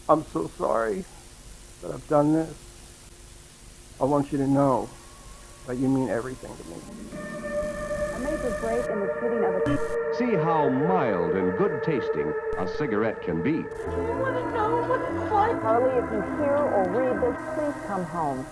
I'm so sorry that I've done this. I want you to know that you mean everything to me. A major break in the shooting of a... See how mild and good tasting a cigarette can be. Do you want to know what it's like? Harley, if you hear or read this, please come home.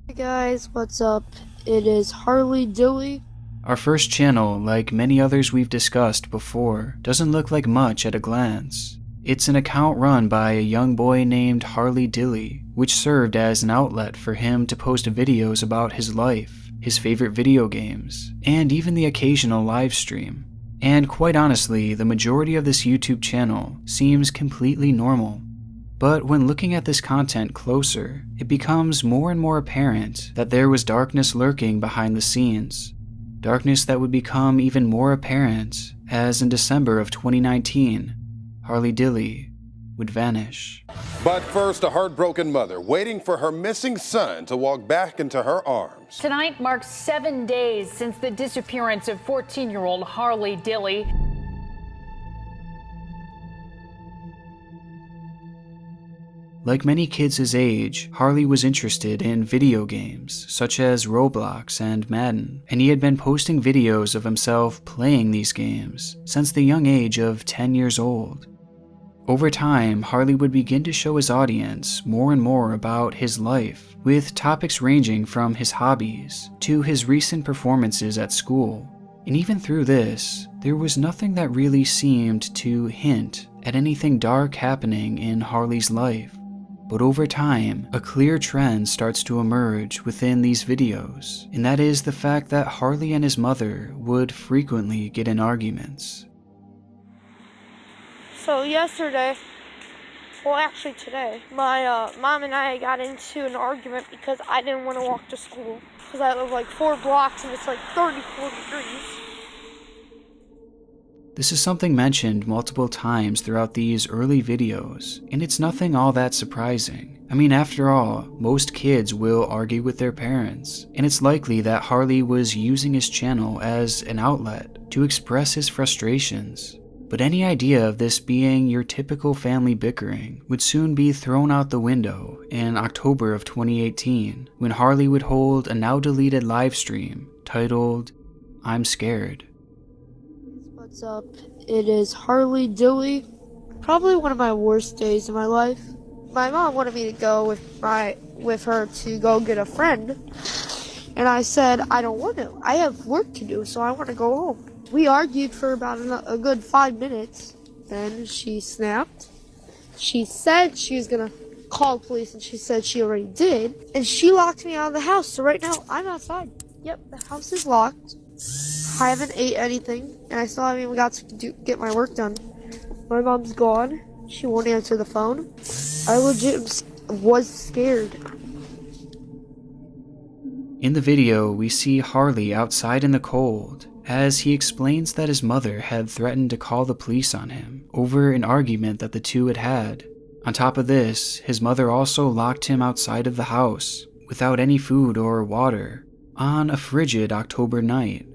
Hey guys, what's up? It is Harley Dilly. Our first channel, like many others we've discussed before, doesn't look like much at a glance. It's an account run by a young boy named Harley Dilly, which served as an outlet for him to post videos about his life, his favorite video games, and even the occasional live stream. And quite honestly, the majority of this YouTube channel seems completely normal. But when looking at this content closer, it becomes more and more apparent that there was darkness lurking behind the scenes. Darkness that would become even more apparent as in December of 2019, Harley Dilly would vanish. But first, a heartbroken mother waiting for her missing son to walk back into her arms. Tonight marks 7 days since the disappearance of 14-year-old Harley Dilly. Like many kids his age, Harley was interested in video games, such as Roblox and Madden, and he had been posting videos of himself playing these games since the young age of 10 years old. Over time, Harley would begin to show his audience more and more about his life, with topics ranging from his hobbies to his recent performances at school. And even through this, there was nothing that really seemed to hint at anything dark happening in Harley's life. But over time, a clear trend starts to emerge within these videos, and that is the fact that Harley and his mother would frequently get in arguments. So yesterday, well actually today, my mom and I got into an argument because I didn't want to walk to school. Because I live like 4 blocks and it's like 34 degrees. This is something mentioned multiple times throughout these early videos, and it's nothing all that surprising. I mean, after all, most kids will argue with their parents, and it's likely that Harley was using his channel as an outlet to express his frustrations. But any idea of this being your typical family bickering would soon be thrown out the window in October of 2018, when Harley would hold a now deleted live stream titled, "I'm Scared." What's up? It is Harley Dilly. Probably one of my worst days of my life. My mom wanted me to go with her to go get a friend, and I said I don't want to. I have work to do, so I want to go home. We argued for about a good 5 minutes. Then she snapped. She said she was gonna call police, and she said she already did. And she locked me out of the house. So right now I'm outside. Yep, the house is locked. I haven't ate anything, and I still haven't even got to get my work done. My mom's gone. She won't answer the phone. I legit was scared. In the video, we see Harley outside in the cold, as he explains that his mother had threatened to call the police on him over an argument that the two had had. On top of this, his mother also locked him outside of the house, without any food or water, on a frigid October night.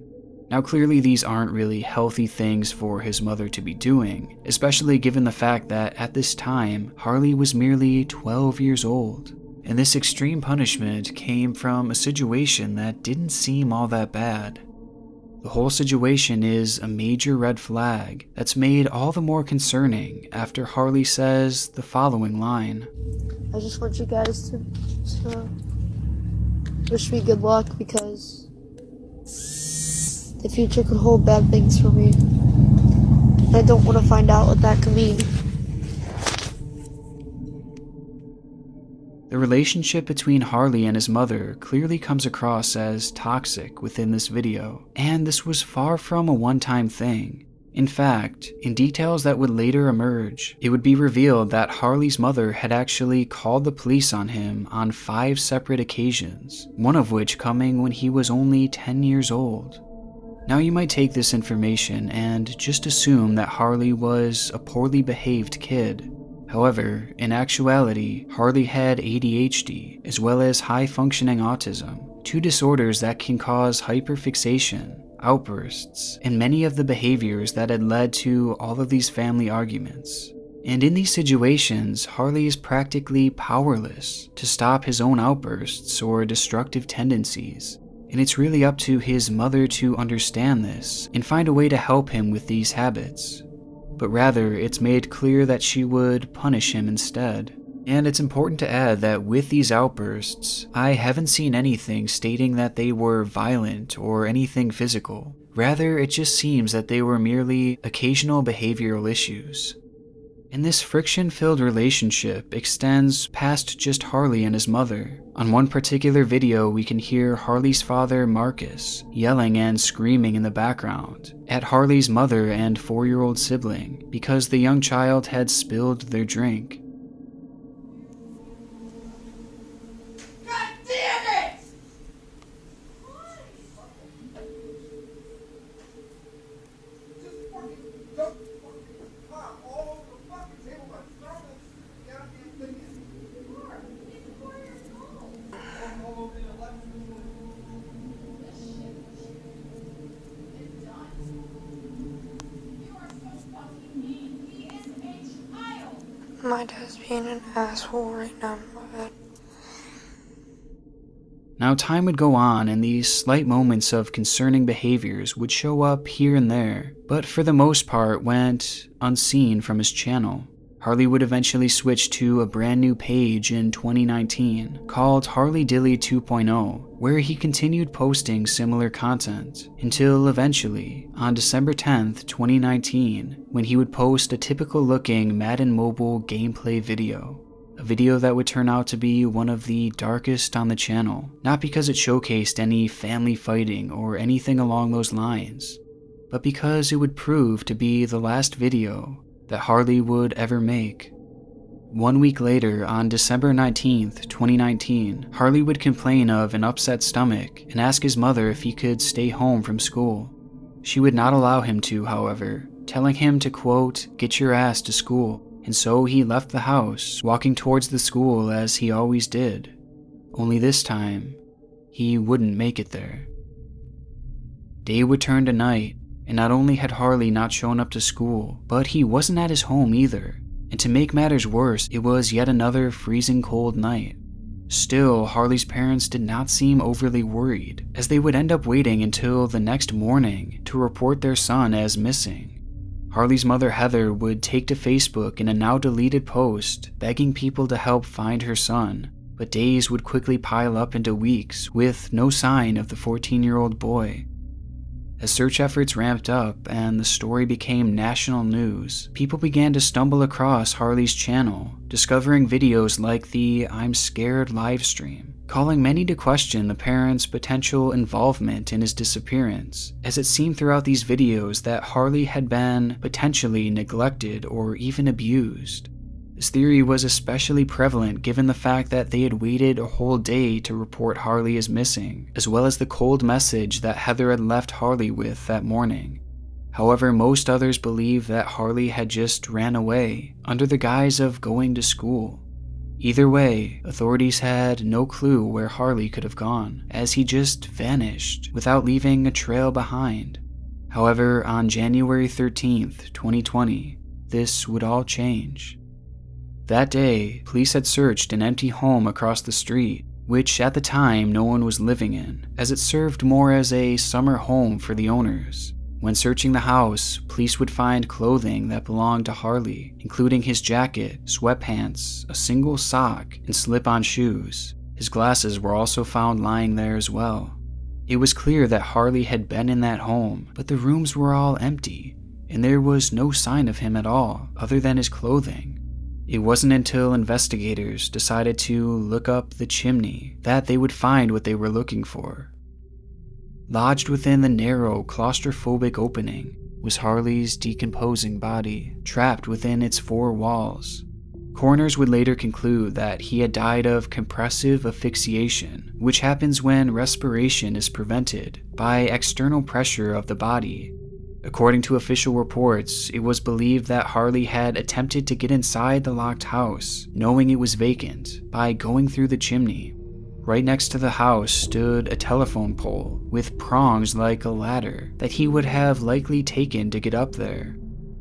Now clearly these aren't really healthy things for his mother to be doing, especially given the fact that at this time, Harley was merely 12 years old. And this extreme punishment came from a situation that didn't seem all that bad. The whole situation is a major red flag that's made all the more concerning after Harley says the following line. I just want you guys to wish me good luck, because the future could hold bad things for me. I don't want to find out what that could mean. The relationship between Harley and his mother clearly comes across as toxic within this video, and this was far from a one-time thing. In fact, in details that would later emerge, it would be revealed that Harley's mother had actually called the police on him on 5 separate occasions, one of which coming when he was only 10 years old. Now you might take this information and just assume that Harley was a poorly behaved kid. However, in actuality, Harley had ADHD as well as high-functioning autism, 2 disorders that can cause hyperfixation, outbursts, and many of the behaviors that had led to all of these family arguments. And in these situations, Harley is practically powerless to stop his own outbursts or destructive tendencies. And it's really up to his mother to understand this and find a way to help him with these habits. But rather, it's made clear that she would punish him instead. And it's important to add that with these outbursts, I haven't seen anything stating that they were violent or anything physical. Rather, it just seems that they were merely occasional behavioral issues. And this friction-filled relationship extends past just Harley and his mother. On one particular video, we can hear Harley's father, Marcus, yelling and screaming in the background at Harley's mother and 4-year-old sibling because the young child had spilled their drink. God damn it! Just fucking don't fucking pop all over the fucking table by throwing this goddamn thing in. It's 4 years old. All over the left. This shit is done. You are so fucking mean. He is a child. My dad's being an asshole right now in my head. Now, time would go on, and these slight moments of concerning behaviors would show up here and there, but for the most part went unseen from his channel. Harley would eventually switch to a brand new page in 2019 called Harley Dilly 2.0, where he continued posting similar content until eventually, on December 10th, 2019, when he would post a typical looking Madden Mobile gameplay video. A video that would turn out to be one of the darkest on the channel, not because it showcased any family fighting or anything along those lines, but because it would prove to be the last video that Harley would ever make. 1 week later, on December 19th, 2019, Harley would complain of an upset stomach and ask his mother if he could stay home from school. She would not allow him to, however, telling him to, quote, "get your ass to school." And so he left the house, walking towards the school as he always did. Only this time, he wouldn't make it there. Day would turn to night, and not only had Harley not shown up to school, but he wasn't at his home either. And to make matters worse, it was yet another freezing cold night. Still, Harley's parents did not seem overly worried, as they would end up waiting until the next morning to report their son as missing. Harley's mother, Heather, would take to Facebook in a now deleted post begging people to help find her son, but days would quickly pile up into weeks with no sign of the 14-year-old boy. As search efforts ramped up and the story became national news, people began to stumble across Harley's channel, discovering videos like the "I'm Scared" livestream, calling many to question the parents' potential involvement in his disappearance, as it seemed throughout these videos that Harley had been potentially neglected or even abused. This theory was especially prevalent given the fact that they had waited a whole day to report Harley as missing, as well as the cold message that Heather had left Harley with that morning. However, most others believed that Harley had just ran away under the guise of going to school. Either way, authorities had no clue where Harley could have gone, as he just vanished without leaving a trail behind. However, on January 13th, 2020, this would all change. That day, police had searched an empty home across the street, which at the time no one was living in, as it served more as a summer home for the owners. When searching the house, police would find clothing that belonged to Harley, including his jacket, sweatpants, a single sock, and slip-on shoes. His glasses were also found lying there as well. It was clear that Harley had been in that home, but the rooms were all empty, and there was no sign of him at all, other than his clothing. It wasn't until investigators decided to look up the chimney that they would find what they were looking for. Lodged within the narrow, claustrophobic opening was Harley's decomposing body, trapped within its 4 walls. Coroners would later conclude that he had died of compressive asphyxiation, which happens when respiration is prevented by external pressure of the body. According to official reports, it was believed that Harley had attempted to get inside the locked house, knowing it was vacant, by going through the chimney. Right next to the house stood a telephone pole with prongs like a ladder that he would have likely taken to get up there.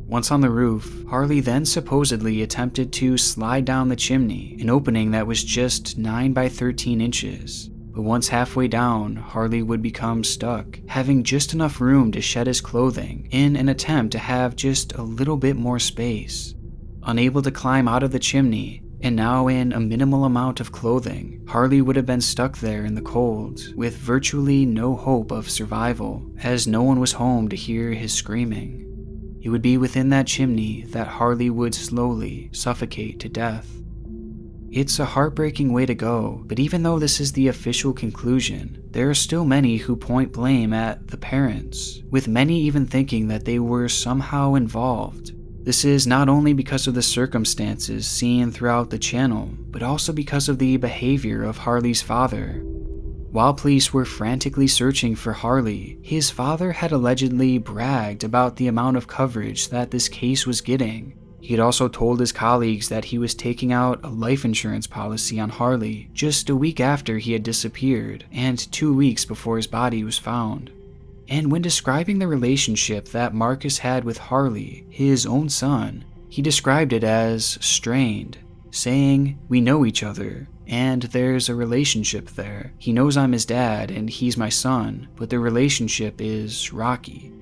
Once on the roof, Harley then supposedly attempted to slide down the chimney, an opening that was just 9 by 13 inches. But once halfway down, Harley would become stuck, having just enough room to shed his clothing in an attempt to have just a little bit more space. Unable to climb out of the chimney, and now in a minimal amount of clothing, Harley would have been stuck there in the cold, with virtually no hope of survival, as no one was home to hear his screaming. It would be within that chimney that Harley would slowly suffocate to death. It's a heartbreaking way to go, but even though this is the official conclusion, there are still many who point blame at the parents, with many even thinking that they were somehow involved. This is not only because of the circumstances seen throughout the channel, but also because of the behavior of Harley's father. While police were frantically searching for Harley, his father had allegedly bragged about the amount of coverage that this case was getting. He had also told his colleagues that he was taking out a life insurance policy on Harley just a week after he had disappeared and 2 weeks before his body was found. And when describing the relationship that Marcus had with Harley, his own son, he described it as strained, saying, "We know each other, and there's a relationship there. He knows I'm his dad and he's my son, but the relationship is rocky."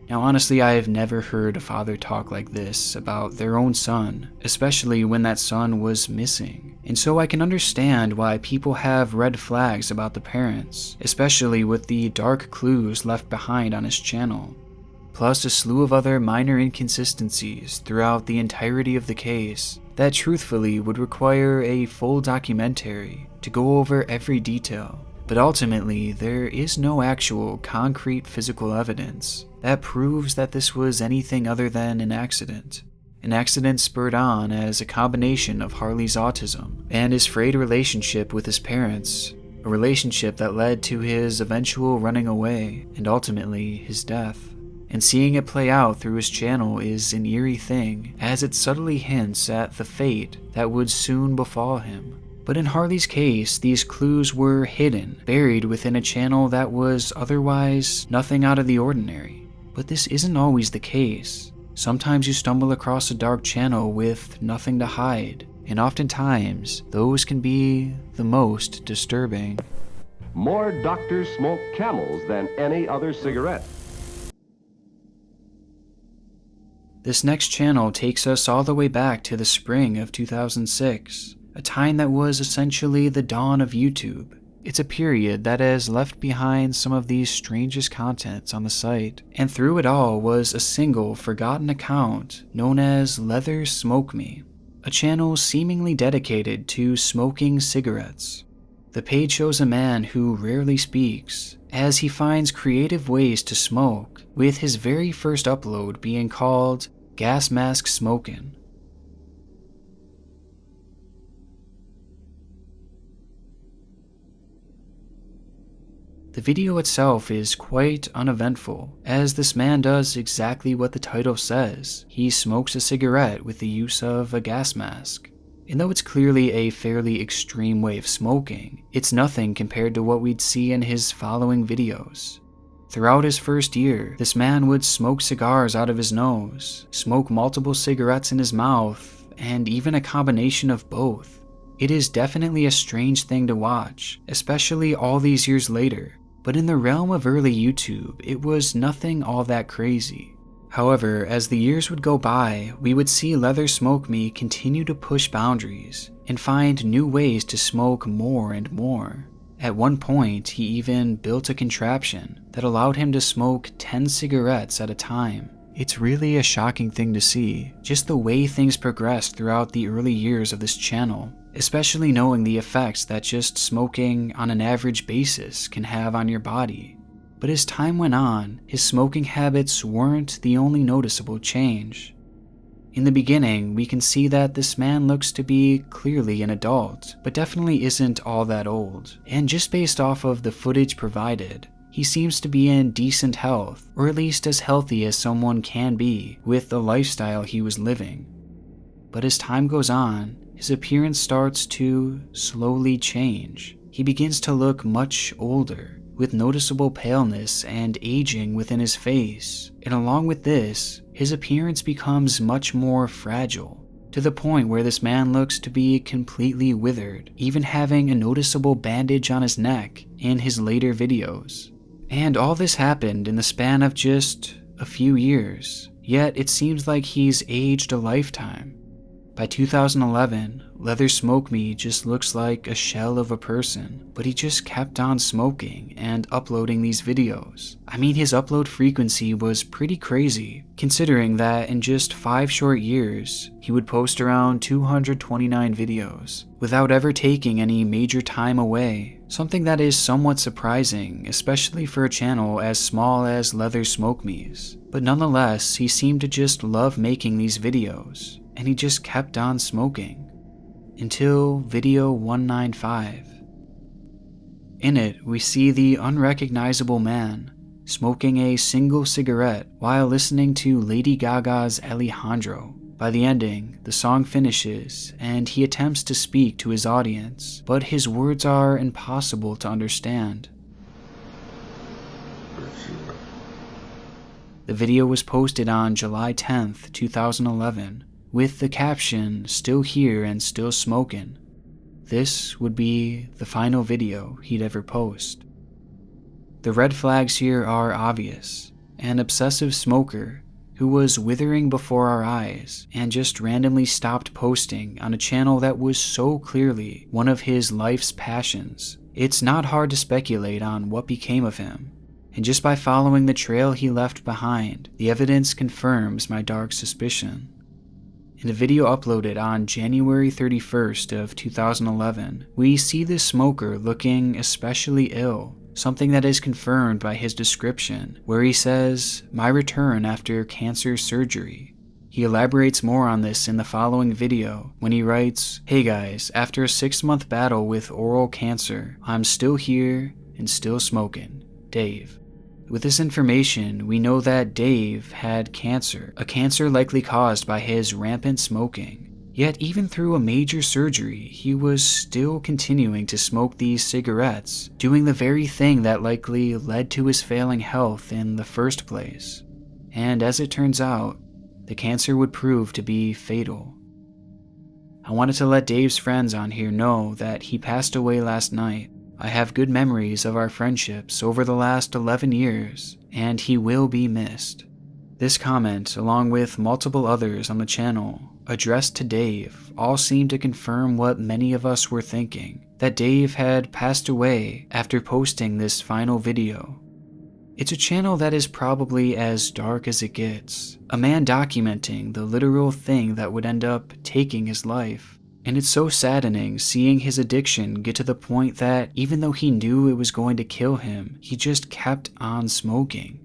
Now honestly, I have never heard a father talk like this about their own son, especially when that son was missing. And so I can understand why people have red flags about the parents, especially with the dark clues left behind on his channel. Plus a slew of other minor inconsistencies throughout the entirety of the case that truthfully would require a full documentary to go over every detail. But ultimately, there is no actual concrete physical evidence that proves that this was anything other than an accident. An accident spurred on as a combination of Harley's autism and his frayed relationship with his parents, a relationship that led to his eventual running away and ultimately his death. And seeing it play out through his channel is an eerie thing, as it subtly hints at the fate that would soon befall him. But in Harley's case, these clues were hidden, buried within a channel that was otherwise nothing out of the ordinary. But this isn't always the case. Sometimes you stumble across a dark channel with nothing to hide, and oftentimes, those can be the most disturbing. More doctors smoke Camels than any other cigarette. This next channel takes us all the way back to the spring of 2006. A time that was essentially the dawn of YouTube. It's a period that has left behind some of the strangest contents on the site, and through it all was a single forgotten account known as Leathersmokemi, a channel seemingly dedicated to smoking cigarettes. The page shows a man who rarely speaks, as he finds creative ways to smoke, with his very first upload being called Gas Mask Smokin'. The video itself is quite uneventful, as this man does exactly what the title says. He smokes a cigarette with the use of a gas mask. And though it's clearly a fairly extreme way of smoking, it's nothing compared to what we'd see in his following videos. Throughout his first year, this man would smoke cigars out of his nose, smoke multiple cigarettes in his mouth, and even a combination of both. It is definitely a strange thing to watch, especially all these years later. But in the realm of early YouTube, it was nothing all that crazy. However, as the years would go by, we would see Leathersmokemi continue to push boundaries and find new ways to smoke more and more. At one point, he even built a contraption that allowed him to smoke 10 cigarettes at a time. It's really a shocking thing to see, just the way things progressed throughout the early years of this channel, especially knowing the effects that just smoking on an average basis can have on your body. But as time went on, his smoking habits weren't the only noticeable change. In the beginning, we can see that this man looks to be clearly an adult, but definitely isn't all that old. And just based off of the footage provided, he seems to be in decent health, or at least as healthy as someone can be with the lifestyle he was living. But as time goes on, his appearance starts to slowly change. he begins to look much older, with noticeable paleness and aging within his face, and along with this, his appearance becomes much more fragile, to the point where this man looks to be completely withered, even having a noticeable bandage on his neck in his later videos. And all this happened in the span of just a few years, yet it seems like he's aged a lifetime. By 2011, Leathersmokemi just looks like a shell of a person, but he just kept on smoking and uploading these videos. I mean, his upload frequency was pretty crazy, considering that in just 5 short years, he would post around 229 videos, without ever taking any major time away, something that is somewhat surprising, especially for a channel as small as Leathersmokemi's. But nonetheless, he seemed to just love making these videos, and he just kept on smoking. Until video 195. In it, we see the unrecognizable man smoking a single cigarette while listening to Lady Gaga's Alejandro. By the ending, the song finishes and he attempts to speak to his audience, but his words are impossible to understand. The video was posted on July 10th, 2011, with the caption, "Still here and still smoking." This would be the final video he'd ever post. The red flags here are obvious. An obsessive smoker who was withering before our eyes and just randomly stopped posting on a channel that was so clearly one of his life's passions. It's not hard to speculate on what became of him. And just by following the trail he left behind, the evidence confirms my dark suspicion. In a video uploaded on January 31st of 2011, we see this smoker looking especially ill, something that is confirmed by his description, where he says, "My return after cancer surgery." He elaborates more on this in the following video when he writes, "Hey guys, after a 6-month battle with oral cancer, I'm still here and still smoking. Dave." With this information, we know that Dave had cancer, a cancer likely caused by his rampant smoking. Yet even through a major surgery, he was still continuing to smoke these cigarettes, doing the very thing that likely led to his failing health in the first place. And as it turns out, the cancer would prove to be fatal. I wanted to let Dave's friends on here know that he passed away last night. I have good memories of our friendships over the last 11 years, and he will be missed. This comment, along with multiple others on the channel, addressed to Dave, all seem to confirm what many of us were thinking, that Dave had passed away after posting this final video. It's a channel that is probably as dark as it gets, a man documenting the literal thing that would end up taking his life. And it's so saddening seeing his addiction get to the point that even though he knew it was going to kill him, he just kept on smoking.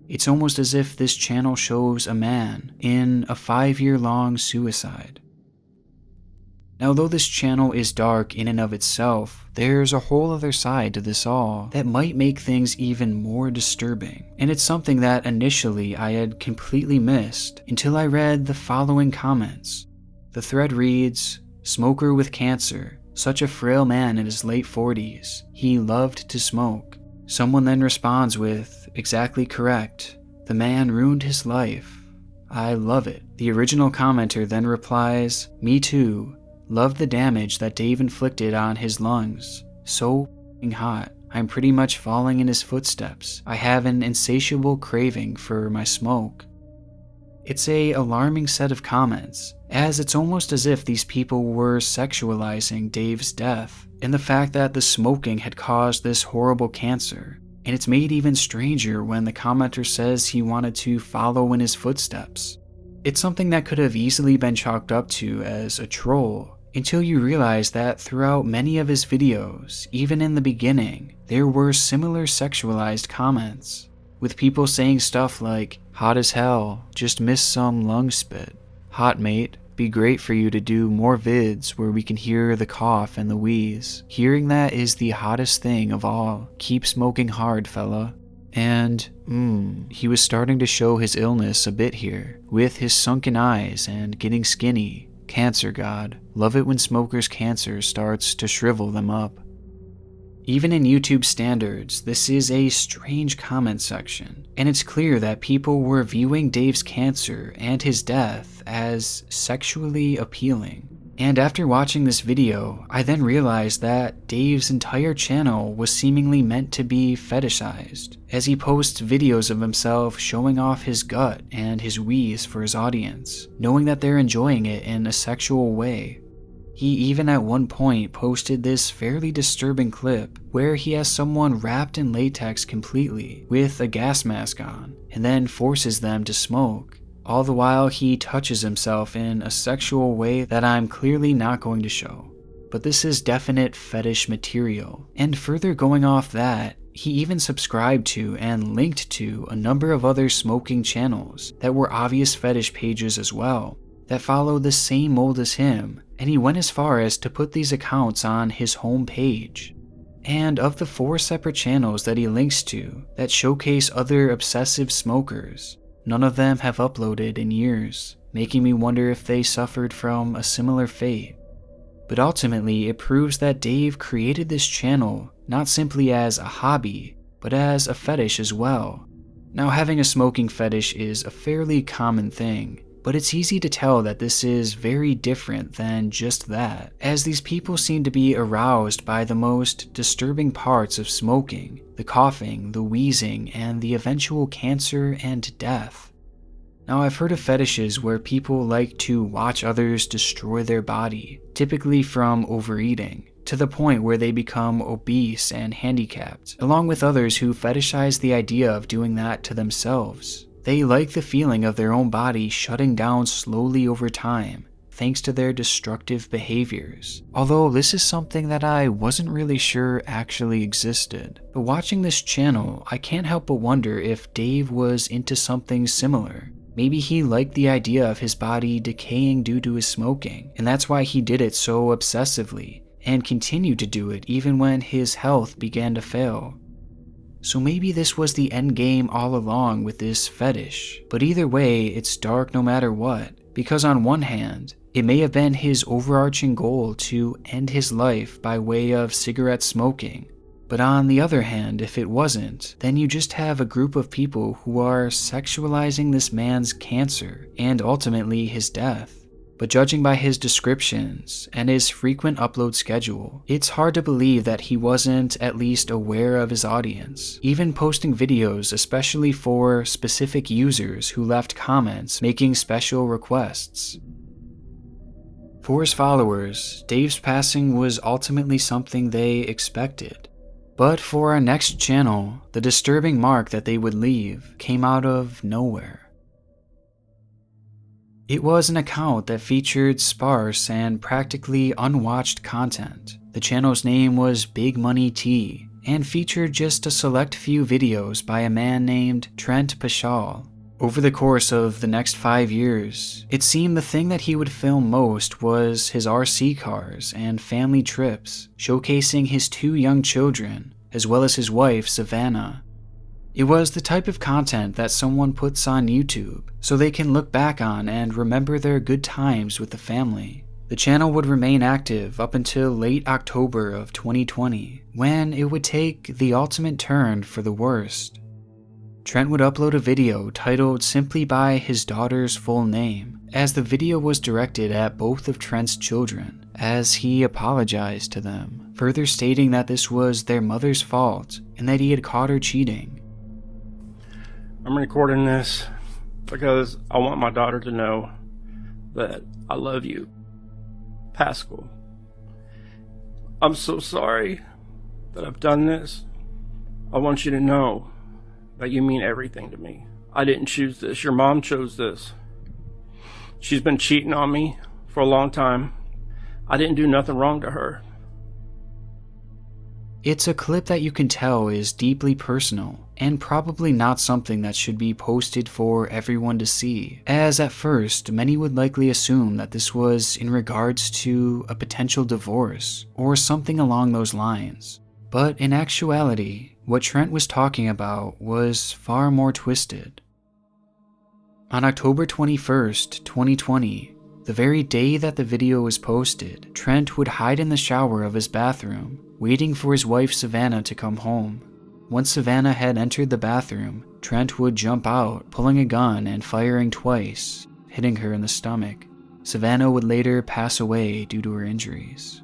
It's almost as if this channel shows a man in a 5-year-long suicide. Now, though this channel is dark in and of itself, there's a whole other side to this all that might make things even more disturbing. And it's something that initially I had completely missed until I read the following comments. The thread reads, "Smoker with cancer, such a frail man in his late 40s. He loved to smoke." Someone then responds with, "Exactly correct. The man ruined his life. I love it." The original commenter then replies, "Me too. Love the damage that Dave inflicted on his lungs. So f***ing hot. I'm pretty much following in his footsteps. I have an insatiable craving for my smoke." It's a alarming set of comments, as it's almost as if these people were sexualizing Dave's death, and the fact that the smoking had caused this horrible cancer. And it's made even stranger when the commenter says he wanted to follow in his footsteps. It's something that could have easily been chalked up to as a troll, until you realize that throughout many of his videos, even in the beginning, there were similar sexualized comments, with people saying stuff like, "Hot as hell, just missed some lung spit. Hot mate, be great for you to do more vids where we can hear the cough and the wheeze. Hearing that is the hottest thing of all. Keep smoking hard, fella." And, he was starting to show his illness a bit here, with his sunken eyes and getting skinny. Cancer god. Love it when smokers' cancer starts to shrivel them up. Even in YouTube standards, this is a strange comment section, and it's clear that people were viewing Dave's cancer and his death as sexually appealing. And after watching this video, I then realized that Dave's entire channel was seemingly meant to be fetishized, as he posts videos of himself showing off his gut and his wheeze for his audience, knowing that they're enjoying it in a sexual way. He even at one point posted this fairly disturbing clip where he has someone wrapped in latex completely with a gas mask on, and then forces them to smoke. All the while he touches himself in a sexual way that I'm clearly not going to show. But this is definite fetish material. And further going off that, he even subscribed to and linked to a number of other smoking channels that were obvious fetish pages as well, that follow the same mold as him, and he went as far as to put these accounts on his home page. And of the 4 separate channels that he links to that showcase other obsessive smokers, none of them have uploaded in years, making me wonder if they suffered from a similar fate. But ultimately, it proves that Dave created this channel not simply as a hobby, but as a fetish as well. Now, having a smoking fetish is a fairly common thing, but it's easy to tell that this is very different than just that, as these people seem to be aroused by the most disturbing parts of smoking, the coughing, the wheezing, and the eventual cancer and death. Now, I've heard of fetishes where people like to watch others destroy their body, typically from overeating, to the point where they become obese and handicapped, along with others who fetishize the idea of doing that to themselves. They like the feeling of their own body shutting down slowly over time, thanks to their destructive behaviors. Although this is something that I wasn't really sure actually existed. But watching this channel, I can't help but wonder if Dave was into something similar. Maybe he liked the idea of his body decaying due to his smoking, and that's why he did it so obsessively, and continued to do it even when his health began to fail. So maybe this was the end game all along with this fetish, but either way, it's dark no matter what, because on one hand, it may have been his overarching goal to end his life by way of cigarette smoking, but on the other hand, if it wasn't, then you just have a group of people who are sexualizing this man's cancer and ultimately his death. But judging by his descriptions and his frequent upload schedule, it's hard to believe that he wasn't at least aware of his audience, even posting videos especially for specific users who left comments making special requests. For his followers, Dave's passing was ultimately something they expected. But for our next channel, the disturbing mark that they would leave came out of nowhere. It was an account that featured sparse and practically unwatched content. The channel's name was BigMoney T, and featured just a select few videos by a man named Trent Paschal. Over the course of the next 5 years, it seemed the thing that he would film most was his RC cars and family trips, showcasing his 2 young children, as well as his wife, Savannah. It was the type of content that someone puts on YouTube, so they can look back on and remember their good times with the family. The channel would remain active up until late October of 2020, when it would take the ultimate turn for the worst. Trent would upload a video titled simply by his daughter's full name, as the video was directed at both of Trent's children, as he apologized to them, further stating that this was their mother's fault and that he had caught her cheating. I'm recording this because I want my daughter to know that I love you, Paschal. I'm so sorry that I've done this. I want you to know that you mean everything to me. I didn't choose this. Your mom chose this. She's been cheating on me for a long time. I didn't do nothing wrong to her. It's a clip that you can tell is deeply personal, and probably not something that should be posted for everyone to see, as at first many would likely assume that this was in regards to a potential divorce, or something along those lines. But in actuality, what Trent was talking about was far more twisted. On October 21st, 2020, The very day that the video was posted, Trent would hide in the shower of his bathroom, waiting for his wife Savannah to come home. Once Savannah had entered the bathroom, Trent would jump out, pulling a gun and firing twice, hitting her in the stomach. Savannah would later pass away due to her injuries.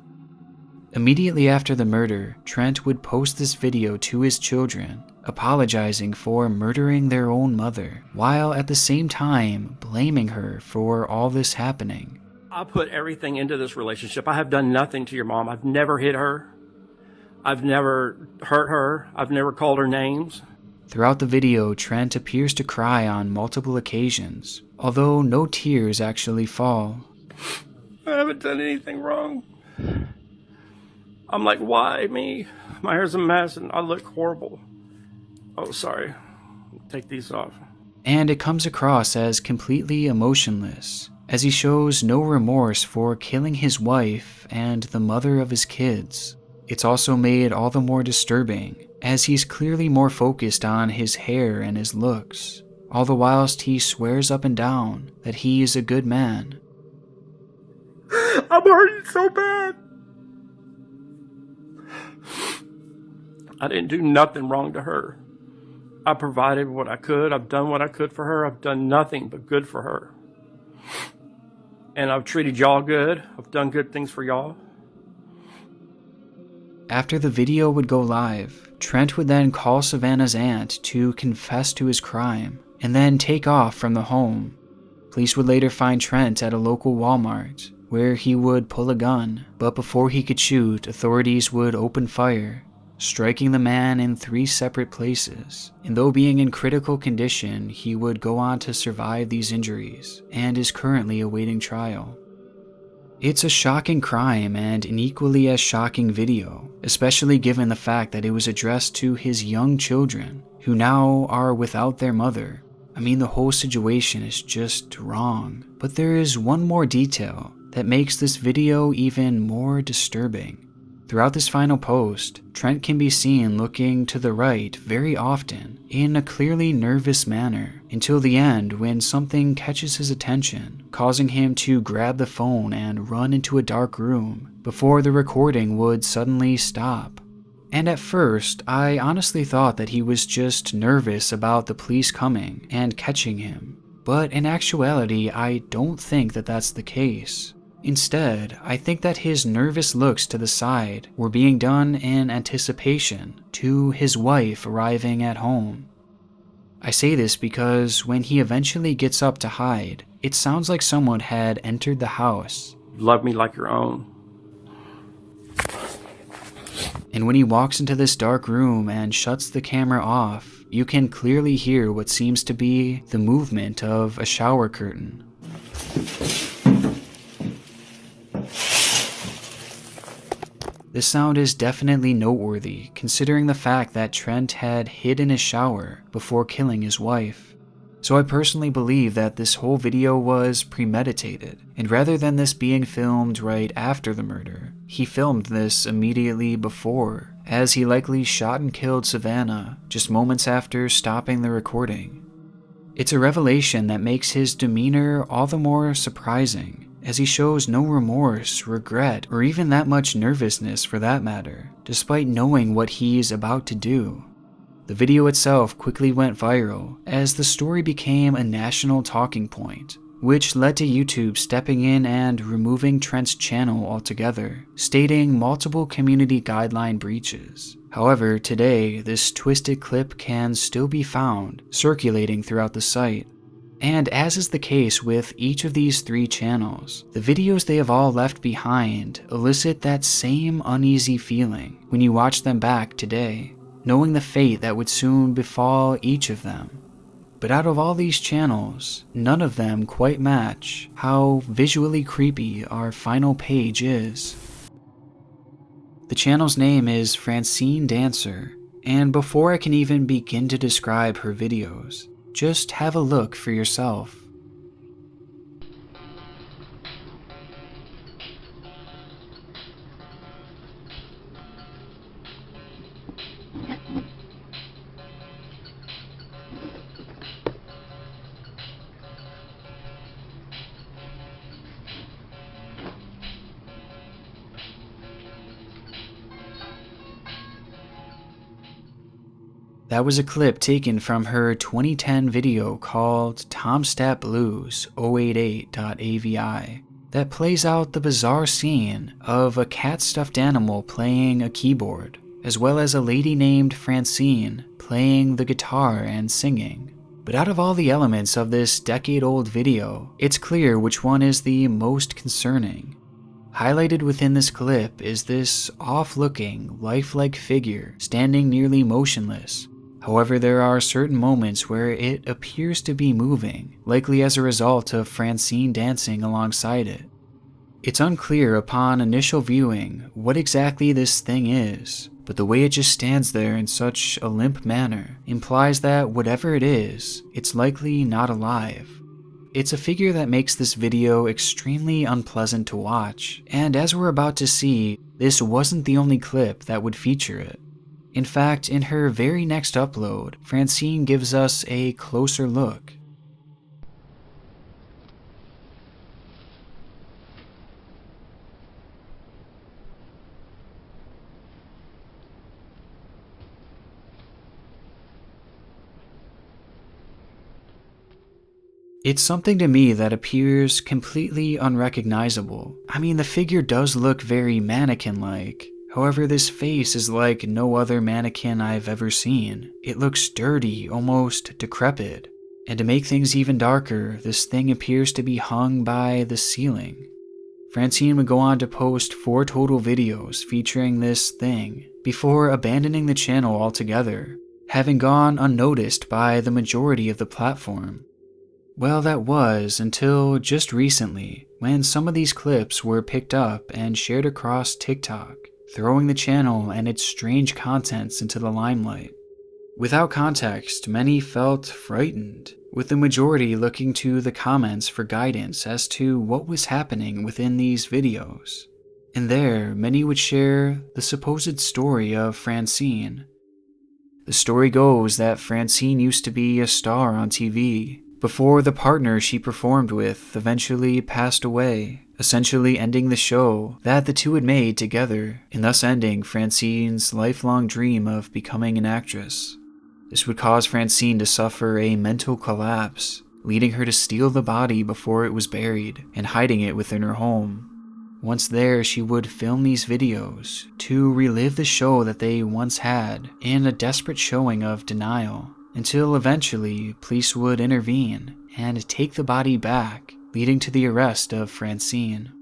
Immediately after the murder, Trent would post this video to his children, apologizing for murdering their own mother, while at the same time blaming her for all this happening. I put everything into this relationship. I have done nothing to your mom. I've never hit her. I've never hurt her. I've never called her names. Throughout the video, Trent appears to cry on multiple occasions, although no tears actually fall. I haven't done anything wrong. I'm like, why me? My hair's a mess and I look horrible. Oh, sorry. Take these off. And it comes across as completely emotionless, as he shows no remorse for killing his wife and the mother of his kids. It's also made all the more disturbing, as he's clearly more focused on his hair and his looks, all the whilst he swears up and down that he is a good man. I'm hurting so bad. I didn't do nothing wrong to her. I provided what I could. I've done what I could for her. I've done nothing but good for her. And I've treated y'all good. I've done good things for y'all. After the video would go live, Trent would then call Savannah's aunt to confess to his crime, and then take off from the home. Police would later find Trent at a local Walmart, where he would pull a gun, but before he could shoot, authorities would open fire, striking the man in 3 separate places. And though being in critical condition, he would go on to survive these injuries, and is currently awaiting trial. It's a shocking crime and an equally as shocking video, especially given the fact that it was addressed to his young children, who now are without their mother. I mean, the whole situation is just wrong. But there is one more detail that makes this video even more disturbing. Throughout this final post, Trent can be seen looking to the right very often in a clearly nervous manner until the end when something catches his attention, causing him to grab the phone and run into a dark room before the recording would suddenly stop. And at first, I honestly thought that he was just nervous about the police coming and catching him. But in actuality, I don't think that that's the case. Instead, I think that his nervous looks to the side were being done in anticipation to his wife arriving at home. I say this because when he eventually gets up to hide, it sounds like someone had entered the house. Love me like your own. And when he walks into this dark room and shuts the camera off, you can clearly hear what seems to be the movement of a shower curtain. This sound is definitely noteworthy, considering the fact that Trent had hid in his shower before killing his wife. So I personally believe that this whole video was premeditated, and rather than this being filmed right after the murder, he filmed this immediately before, as he likely shot and killed Savannah just moments after stopping the recording. It's a revelation that makes his demeanor all the more surprising, as he shows no remorse, regret, or even that much nervousness for that matter, despite knowing what he's about to do. The video itself quickly went viral, as the story became a national talking point, which led to YouTube stepping in and removing Trent's channel altogether, stating multiple community guideline breaches. However, today, this twisted clip can still be found, circulating throughout the site. And as is the case with each of these 3 channels, the videos they have all left behind elicit that same uneasy feeling when you watch them back today, knowing the fate that would soon befall each of them. But out of all these channels, none of them quite match how visually creepy our final page is. The channel's name is Francine Dancer, and before I can even begin to describe her videos, just have a look for yourself. That was a clip taken from her 2010 video called Tomstat Blues 088.avi that plays out the bizarre scene of a cat stuffed animal playing a keyboard, as well as a lady named Francine playing the guitar and singing. But out of all the elements of this decade-old video, it's clear which one is the most concerning. Highlighted within this clip is this off-looking, lifelike figure standing nearly motionless. However, there are certain moments where it appears to be moving, likely as a result of Francine dancing alongside it. It's unclear upon initial viewing what exactly this thing is, but the way it just stands there in such a limp manner implies that whatever it is, it's likely not alive. It's a figure that makes this video extremely unpleasant to watch, and as we're about to see, this wasn't the only clip that would feature it. In fact, in her very next upload, Francine gives us a closer look. It's something to me that appears completely unrecognizable. I mean, the figure does look very mannequin-like. However, this face is like no other mannequin I've ever seen. It looks dirty, almost decrepit. And to make things even darker, this thing appears to be hung by the ceiling. Francine would go on to post 4 total videos featuring this thing before abandoning the channel altogether, having gone unnoticed by the majority of the platform. Well, that was until just recently, when some of these clips were picked up and shared across TikTok, throwing the channel and its strange contents into the limelight. Without context, many felt frightened, with the majority looking to the comments for guidance as to what was happening within these videos. And there, many would share the supposed story of Francine. The story goes that Francine used to be a star on TV, before the partner she performed with eventually passed away, essentially ending the show that the two had made together, and thus ending Francine's lifelong dream of becoming an actress. This would cause Francine to suffer a mental collapse, leading her to steal the body before it was buried and hiding it within her home. Once there, she would film these videos to relive the show that they once had in a desperate showing of denial, until eventually police would intervene and take the body back, leading to the arrest of Francine.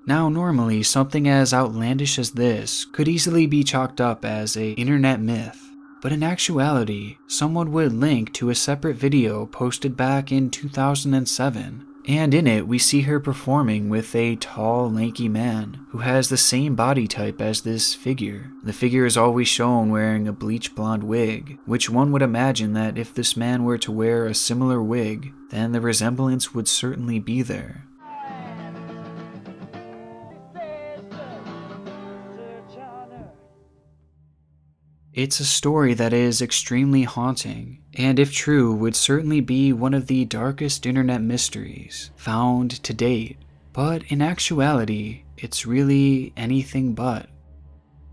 Now, normally, something as outlandish as this could easily be chalked up as an internet myth, but in actuality, someone would link to a separate video posted back in 2007, and in it we see her performing with a tall, lanky man who has the same body type as this figure. The figure is always shown wearing a bleach blonde wig, which one would imagine that if this man were to wear a similar wig, then the resemblance would certainly be there. It's a story that is extremely haunting, and if true, would certainly be one of the darkest internet mysteries found to date. But in actuality, it's really anything but.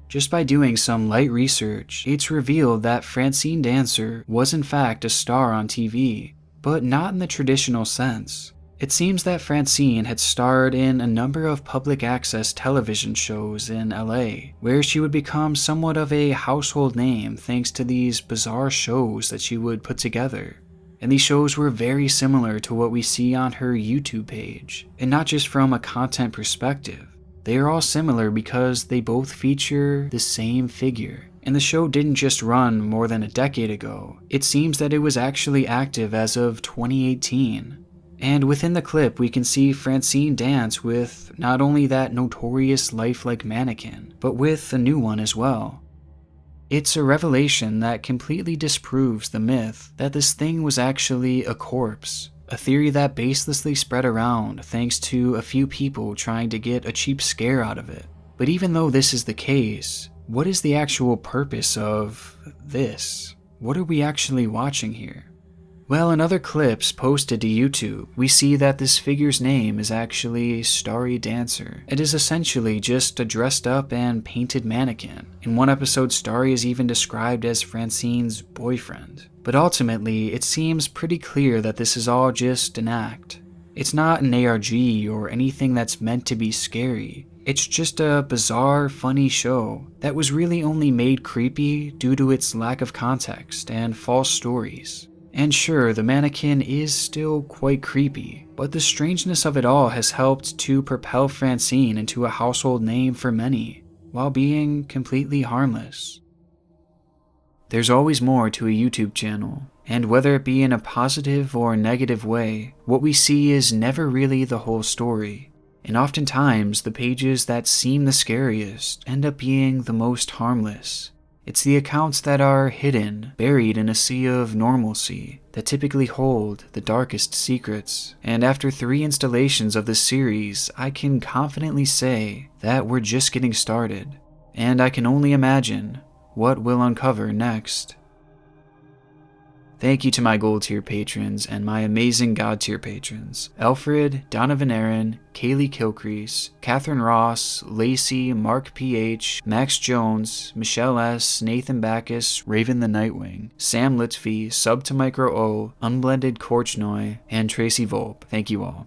Just by doing some light research, it's revealed that Francine Dancer was in fact a star on TV, but not in the traditional sense. It seems that Francine had starred in a number of public access television shows in LA, where she would become somewhat of a household name thanks to these bizarre shows that she would put together. And these shows were very similar to what we see on her YouTube page, and not just from a content perspective. They are all similar because they both feature the same figure. And the show didn't just run more than a decade ago. It seems that it was actually active as of 2018. And within the clip, we can see Francine dance with not only that notorious lifelike mannequin, but with a new one as well. It's a revelation that completely disproves the myth that this thing was actually a corpse, a theory that baselessly spread around thanks to a few people trying to get a cheap scare out of it. But even though this is the case, what is the actual purpose of this? What are we actually watching here? Well, in other clips posted to YouTube, we see that this figure's name is actually Starry Dancer. It is essentially just a dressed up and painted mannequin. In one episode, Starry is even described as Francine's boyfriend. But ultimately, it seems pretty clear that this is all just an act. It's not an ARG or anything that's meant to be scary. It's just a bizarre, funny show that was really only made creepy due to its lack of context and false stories. And sure, the mannequin is still quite creepy, but the strangeness of it all has helped to propel Francine into a household name for many, while being completely harmless. There's always more to a YouTube channel, and whether it be in a positive or negative way, what we see is never really the whole story. And oftentimes, the pages that seem the scariest end up being the most harmless. It's the accounts that are hidden, buried in a sea of normalcy, that typically hold the darkest secrets. And after 3 installations of this series, I can confidently say that we're just getting started. And I can only imagine what we'll uncover next. Thank you to my gold tier patrons and my amazing god tier patrons: Alfred, Donovan Aaron, Kaylee Kilcrease, Catherine Ross, Lacey, Mark PH, Max Jones, Michelle S, Nathan Backus, Raven the Nightwing, Sam Litvey, Sub to Micro O, Unblended Korchnoi, and Tracy Volpe. Thank you all.